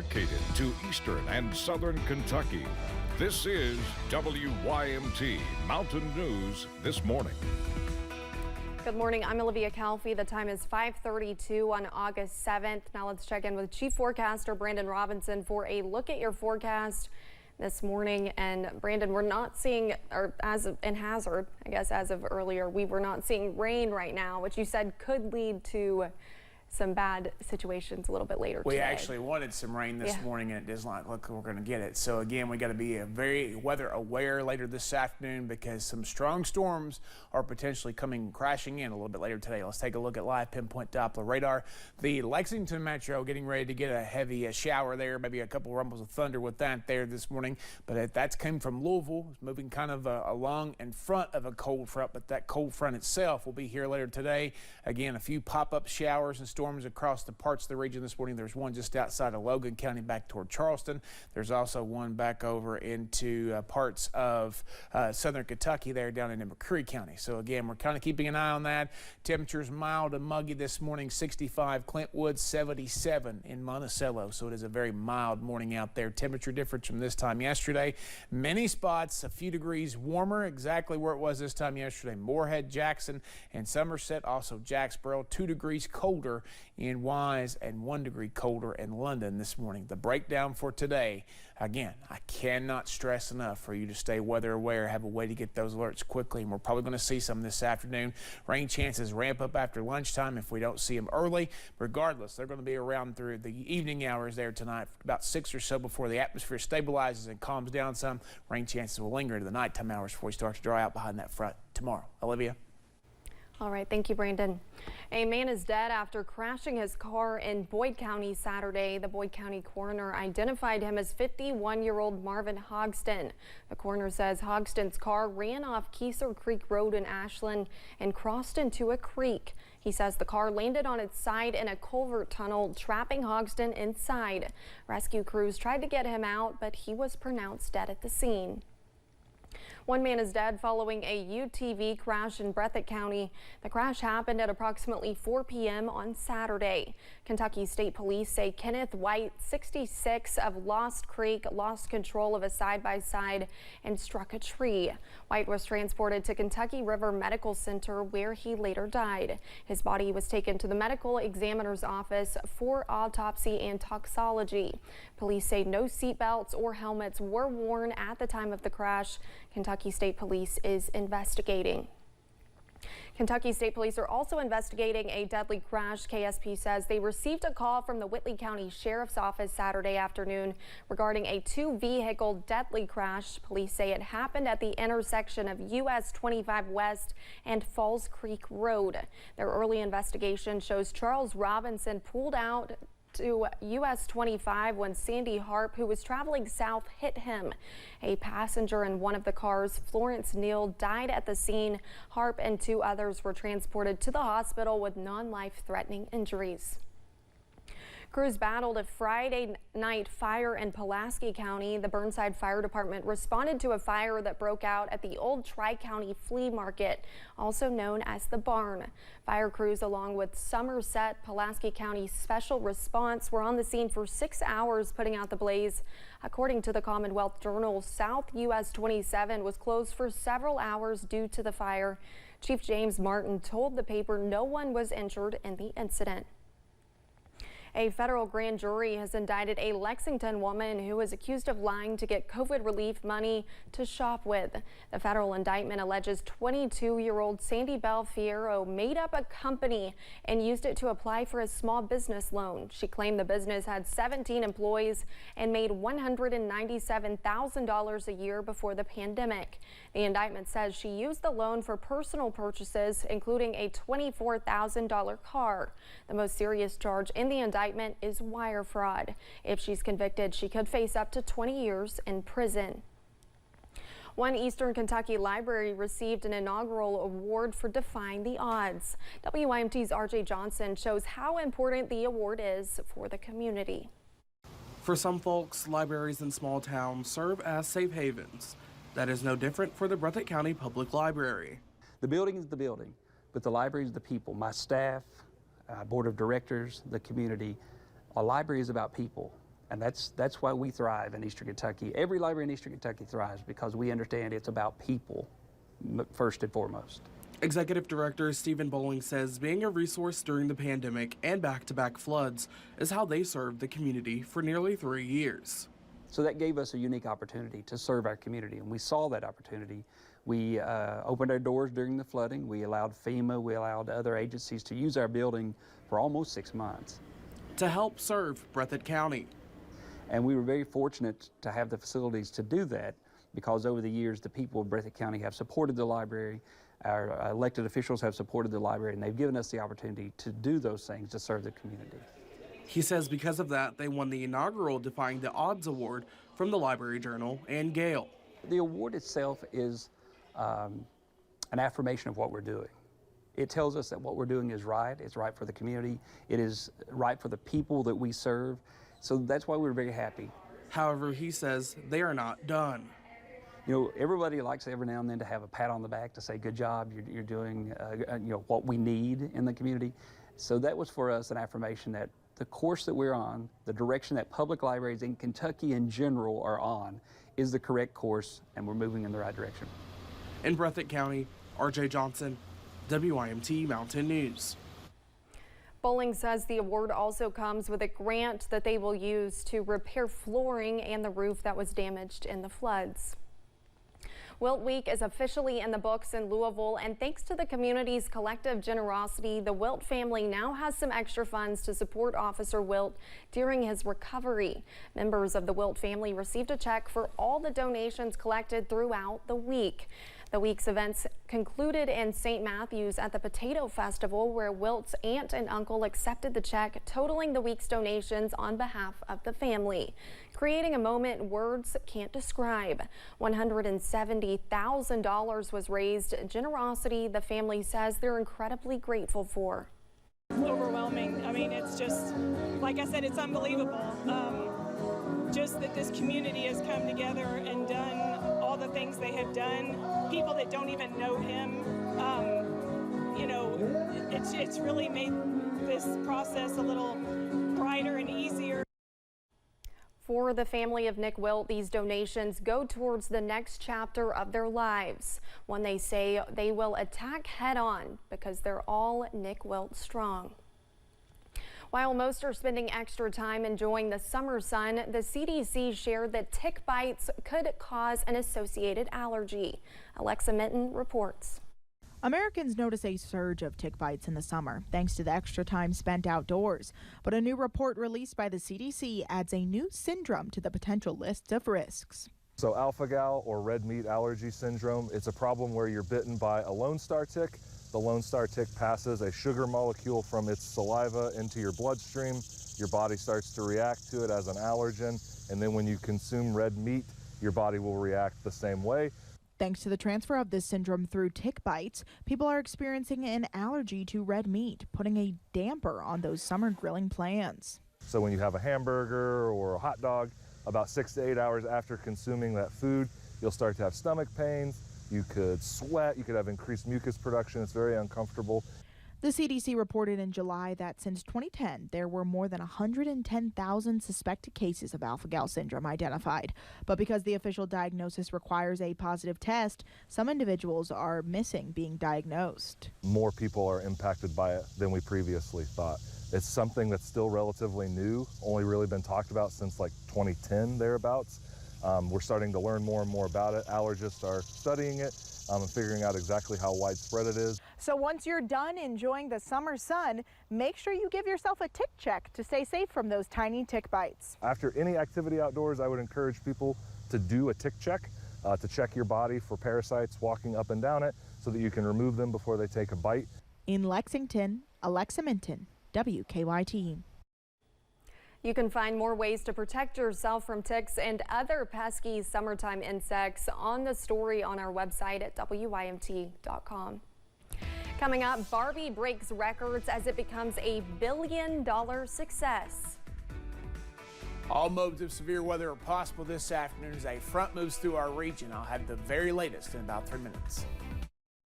Located to eastern and southern Kentucky. This is WYMT Mountain News This Morning. Good morning. I'm Olivia Calfee. The time is 5:32 on August 7th. Now let's check in with Chief Forecaster Brandon Robinson for a look at your forecast this morning. And Brandon, we're not seeing, or as of in Hazard, I guess as of earlier, we were not seeing rain right now, which you said could lead to some bad situations a little bit later today. We actually wanted some rain this morning, and it does not look like we're going to get it. So again, we got to be very weather aware later this afternoon because some strong storms are potentially coming crashing in a little bit later today. Let's take a look at live pinpoint Doppler radar. The Lexington metro getting ready to get a heavy shower there, maybe a couple rumbles of thunder with that there this morning. But that's come from Louisville. It's moving kind of along in front of a cold front, but that cold front itself will be here later today. Again, a few pop-up showers and storms across the parts of the region this morning. There's one just outside of Logan County back toward Charleston. There's also one back over into parts of southern Kentucky there down into McCreary County. So again, we're kind of keeping an eye on that. Temperatures mild and muggy this morning, 65 Clintwood, 77 in Monticello. So it is a very mild morning out there. Temperature difference from this time yesterday. Many spots a few degrees warmer, exactly where it was this time yesterday. Moorhead, Jackson, and Somerset, also Jacksboro, 2 degrees colder in Wise and 1 degree colder in London this morning. The breakdown for today, again, I cannot stress enough for you to stay weather aware, have a way to get those alerts quickly, and we're probably going to see some this afternoon. Rain chances ramp up after lunchtime if we don't see them early. Regardless, they're going to be around through the evening hours there tonight, about 6 or so before the atmosphere stabilizes and calms down some. Rain chances will linger into the nighttime hours before we start to dry out behind that front tomorrow. Olivia? All right, thank you, Brandon. A man is dead after crashing his car in Boyd County Saturday. The Boyd County coroner identified him as 51-year-old Marvin Hogston. The coroner says Hogston's car ran off Keyser Creek Road in Ashland and crossed into a creek. He says the car landed on its side in a culvert tunnel, trapping Hogston inside. Rescue crews tried to get him out, but he was pronounced dead at the scene. One man is dead following a UTV crash in Breathitt County. The crash happened at approximately 4 p.m. on Saturday. Kentucky State Police say Kenneth White, 66, of Lost Creek, lost control of a side-by-side and struck a tree. White was transported to Kentucky River Medical Center, where he later died. His body was taken to the medical examiner's office for autopsy and toxicology. Police say no seatbelts or helmets were worn at the time of the crash. Kentucky State Police is investigating. Kentucky State Police are also investigating a deadly crash. KSP says they received a call from the Whitley County Sheriff's Office Saturday afternoon regarding a 2-vehicle deadly crash. Police say it happened at the intersection of US 25 West and Falls Creek Road. Their early investigation shows Charles Robinson pulled out to US 25 when Sandy Harp, who was traveling south, hit him. A passenger in one of the cars, Florence Neal, died at the scene. Harp and 2 others were transported to the hospital with non-life-threatening injuries. Crews battled a Friday night fire in Pulaski County. The Burnside Fire Department responded to a fire that broke out at the old Tri-County Flea Market, also known as the Barn. Fire crews, along with Somerset Pulaski County Special Response, were on the scene for 6 hours putting out the blaze. According to the Commonwealth Journal, South US 27 was closed for several hours due to the fire. Chief James Martin told the paper no one was injured in the incident. A federal grand jury has indicted a Lexington woman who is accused of lying to get COVID relief money to shop with. The federal indictment alleges 22-year-old Sandy Bell Fierro made up a company and used it to apply for a small business loan. She claimed the business had 17 employees and made $197,000 a year before the pandemic. The indictment says she used the loan for personal purchases, including a $24,000 car. The most serious charge in the indictment is wire fraud. If she's convicted, she could face up to 20 years in prison. One Eastern Kentucky library received an inaugural award for defying the odds. WYMT's RJ Johnson shows how important the award is for the community. For some folks, libraries in small towns serve as safe havens. That is no different for the Breathitt County Public Library. The building is the building, but the library is the people, my staff, board of directors, the community. A library is about people. And that's why we thrive in Eastern Kentucky. Every library in Eastern Kentucky thrives because we understand it's about people first and foremost. Executive Director Stephen Bowling says being a resource during the pandemic and back-to-back floods is how they served the community for nearly 3 years. So that gave us a unique opportunity to serve our community, and we saw that opportunity. We opened our doors during the flooding. We allowed FEMA, we allowed other agencies to use our building for almost 6 months. To help serve Breathitt County. And we were very fortunate to have the facilities to do that because over the years, the people of Breathitt County have supported the library. Our elected officials have supported the library, and they've given us the opportunity to do those things to serve the community. He says because of that, they won the inaugural Defying the Odds Award from the Library Journal and Gale. The award itself is an affirmation of what we're doing. It tells us that what we're doing is right. It's right for the community. It is right for the people that we serve. So that's why we're very happy. However, he says they are not done. You know, everybody likes every now and then to have a pat on the back to say, good job, you're doing what we need in the community. So that was for us an affirmation that the course that we're on, the direction that public libraries in Kentucky in general are on, is the correct course, and we're moving in the right direction. In Breathitt County, RJ Johnson, WYMT Mountain News. Bowling says the award also comes with a grant that they will use to repair flooring and the roof that was damaged in the floods. Wilt Week is officially in the books in Louisville, and thanks to the community's collective generosity, the Wilt family now has some extra funds to support Officer Wilt during his recovery. Members of the Wilt family received a check for all the donations collected throughout the week. The week's events concluded in St. Matthews at the Potato Festival, where Wilt's aunt and uncle accepted the check, totaling the week's donations on behalf of the family, creating a moment words can't describe. $170,000 was raised. Generosity the family says they're incredibly grateful for. Overwhelming. I mean, it's just, like I said, it's unbelievable. Just that this community has come together and done all the things they have done. People that don't even know him, you know, it's really made this process a little brighter and easier. For the family of Nick Wilt, these donations go towards the next chapter of their lives, one they say they will attack head on because they're all Nick Wilt strong. While most are spending extra time enjoying the summer sun, the CDC shared that tick bites could cause an associated allergy. Alexa Minton reports. Americans notice a surge of tick bites in the summer, thanks to the extra time spent outdoors. But a new report released by the CDC adds a new syndrome to the potential list of risks. So AlphaGal, or red meat allergy syndrome, it's a problem where you're bitten by a Lone Star tick. The Lone Star tick passes a sugar molecule from its saliva into your bloodstream. Your body starts to react to it as an allergen, and then when you consume red meat, your body will react the same way. Thanks to the transfer of this syndrome through tick bites, people are experiencing an allergy to red meat, putting a damper on those summer grilling plans. So when you have a hamburger or a hot dog, about 6 to 8 hours after consuming that food, you'll start to have stomach pains. You could sweat, you could have increased mucus production. It's very uncomfortable. The CDC reported in July that since 2010, there were more than 110,000 suspected cases of AlphaGal syndrome identified. But because the official diagnosis requires a positive test, some individuals are missing being diagnosed. More people are impacted by it than we previously thought. It's something that's still relatively new, only really been talked about since like 2010 thereabouts. We're starting to learn more and more about it. Allergists are studying it and figuring out exactly how widespread it is. So once you're done enjoying the summer sun, make sure you give yourself a tick check to stay safe from those tiny tick bites. After any activity outdoors, I would encourage people to do a tick check, to check your body for parasites walking up and down it so that you can remove them before they take a bite. In Lexington, Alexa Minton, WKYT. You can find more ways to protect yourself from ticks and other pesky summertime insects on the story on our website at WYMT.com. Coming up, Barbie breaks records as it becomes a billion-dollar success. All modes of severe weather are possible this afternoon as a front moves through our region. I'll have the very latest in about 3 minutes.